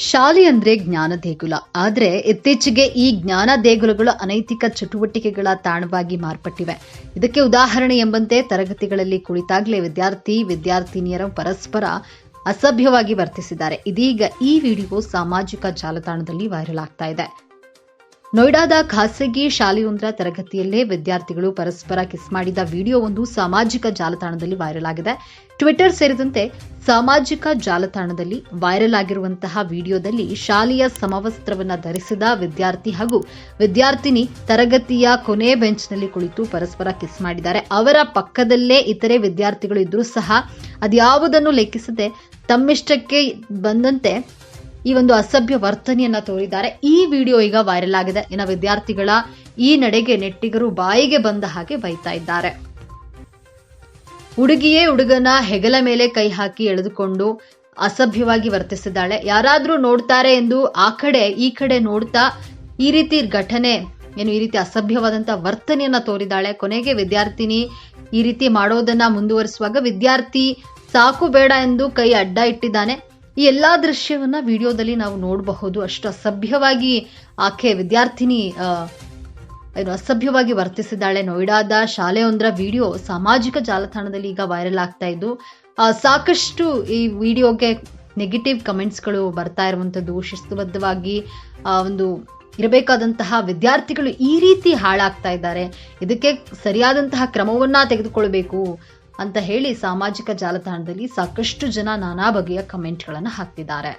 ಶಾಲೆ ಅಂದ್ರೆ ಜ್ಞಾನ ದೇಗುಲ. ಆದ್ರೆ ಇತ್ತೀಚೆಗೆ ಈ ಜ್ಞಾನ ದೇಗುಲಗಳು ಅನೈತಿಕ ಚಟುವಟಿಕೆಗಳ ತಾಣವಾಗಿ ಮಾರ್ಪಟ್ಟಿವೆ. ಇದಕ್ಕೆ ಉದಾಹರಣೆ ಎಂಬಂತೆ ತರಗತಿಗಳಲ್ಲಿ ಕುಳಿತಾಗಲೇ ವಿದ್ಯಾರ್ಥಿನಿಯರು ಪರಸ್ಪರ ಅಸಭ್ಯವಾಗಿ ವರ್ತಿಸಿದ್ದಾರೆ. ಇದೀಗ ಈ ವಿಡಿಯೋ ಸಾಮಾಜಿಕ ಜಾಲತಾಣದಲ್ಲಿ ವೈರಲ್ ಆಗ್ತಾ ಇದೆ. ನೋಯ್ಡಾದ ಖಾಸಗಿ ಶಾಲೆಯೊಂದರ ತರಗತಿಯಲ್ಲೇ ವಿದ್ಯಾರ್ಥಿಗಳು ಪರಸ್ಪರ ಕಿಸ್ ಮಾಡಿದ ವಿಡಿಯೋವೊಂದು ಸಾಮಾಜಿಕ ಜಾಲತಾಣದಲ್ಲಿ ವೈರಲ್ ಆಗಿದೆ. ಟ್ವಿಟರ್ ಸೇರಿದಂತೆ ಸಾಮಾಜಿಕ ಜಾಲತಾಣದಲ್ಲಿ ವೈರಲ್ ಆಗಿರುವಂತಹ ವಿಡಿಯೋದಲ್ಲಿ ಶಾಲೆಯ ಸಮವಸ್ತ್ರವನ್ನು ಧರಿಸಿದ ವಿದ್ಯಾರ್ಥಿ ಹಾಗೂ ವಿದ್ಯಾರ್ಥಿನಿ ತರಗತಿಯ ಕೊನೆ ಬೆಂಚ್ನಲ್ಲಿ ಕುಳಿತು ಪರಸ್ಪರ ಕಿಸ್ ಮಾಡಿದ್ದಾರೆ. ಅವರ ಪಕ್ಕದಲ್ಲೇ ಇತರೆ ವಿದ್ಯಾರ್ಥಿಗಳು ಇದ್ರೂ ಸಹ ಅದ್ಯಾವುದನ್ನು ಲೆಕ್ಕಿಸದೆ ತಮ್ಮಿಷ್ಟಕ್ಕೆ ಬಂದಂತೆ ಈ ಒಂದು ಅಸಭ್ಯ ವರ್ತನೆಯನ್ನ ತೋರಿದ್ದಾರೆ. ಈ ವಿಡಿಯೋ ಈಗ ವೈರಲ್ ಆಗಿದೆ. ಇನ್ನು ವಿದ್ಯಾರ್ಥಿಗಳ ಈ ನಡೆಗೆ ನೆಟ್ಟಿಗರು ಬಾಯಿಗೆ ಬಂದ ಹಾಗೆ ಬೈತಾ ಇದ್ದಾರೆ. ಹುಡುಗಿಯೇ ಹುಡುಗನ ಹೆಗಲ ಮೇಲೆ ಕೈ ಹಾಕಿ ಎಳೆದುಕೊಂಡು ಅಸಭ್ಯವಾಗಿ ವರ್ತಿಸಿದ್ದಾಳೆ. ಯಾರಾದ್ರೂ ನೋಡ್ತಾರೆ ಎಂದು ಆ ಕಡೆ ಈ ಕಡೆ ನೋಡ್ತಾ ಈ ರೀತಿ ಘಟನೆ ಈ ರೀತಿ ಅಸಭ್ಯವಾದಂತ ವರ್ತನೆಯನ್ನ ತೋರಿದಾಳೆ. ಕೊನೆಗೆ ವಿದ್ಯಾರ್ಥಿನಿ ಈ ರೀತಿ ಮಾಡೋದನ್ನ ಮುಂದುವರಿಸುವಾಗ ವಿದ್ಯಾರ್ಥಿ ಸಾಕು ಬೇಡ ಎಂದು ಕೈ ಅಡ್ಡ ಇಟ್ಟಿದ್ದಾನೆ. ಈ ಎಲ್ಲಾ ದೃಶ್ಯವನ್ನ ವಿಡಿಯೋದಲ್ಲಿ ನಾವು ನೋಡಬಹುದು. ಅಷ್ಟು ಅಸಭ್ಯವಾಗಿ ಆಕೆ ವಿದ್ಯಾರ್ಥಿನಿ ಅಸಭ್ಯವಾಗಿ ವರ್ತಿಸಿದ್ದಾಳೆ. ನೋಯ್ಡಾದ ಶಾಲೆಯೊಂದರ ವಿಡಿಯೋ ಸಾಮಾಜಿಕ ಜಾಲತಾಣದಲ್ಲಿ ಈಗ ವೈರಲ್ ಆಗ್ತಾ ಇದ್ದು ಸಾಕಷ್ಟು ಈ ವಿಡಿಯೋಗೆ ನೆಗೆಟಿವ್ ಕಮೆಂಟ್ಸ್ಗಳು ಬರ್ತಾ ಇರುವಂತದ್ದು. ಶಿಸ್ತುಬದ್ಧವಾಗಿ ಒಂದು ಇರಬೇಕಾದಂತಹ ವಿದ್ಯಾರ್ಥಿಗಳು ಈ ರೀತಿ ಹಾಳಾಗ್ತಾ ಇದ್ದಾರೆ, ಇದಕ್ಕೆ ಸರಿಯಾದಂತಹ ಕ್ರಮವನ್ನ ತೆಗೆದುಕೊಳ್ಬೇಕು ಅಂತ ಹೇಳಿ ಸಾಮಾಜಿಕ ಜಾಲತಾಣದಲ್ಲಿ ಸಾಕಷ್ಟು ಜನ ನಾನಾ ಬಗೆಯ ಕಮೆಂಟ್ಗಳನ್ನು ಹಾಕ್ತಿದ್ದಾರೆ.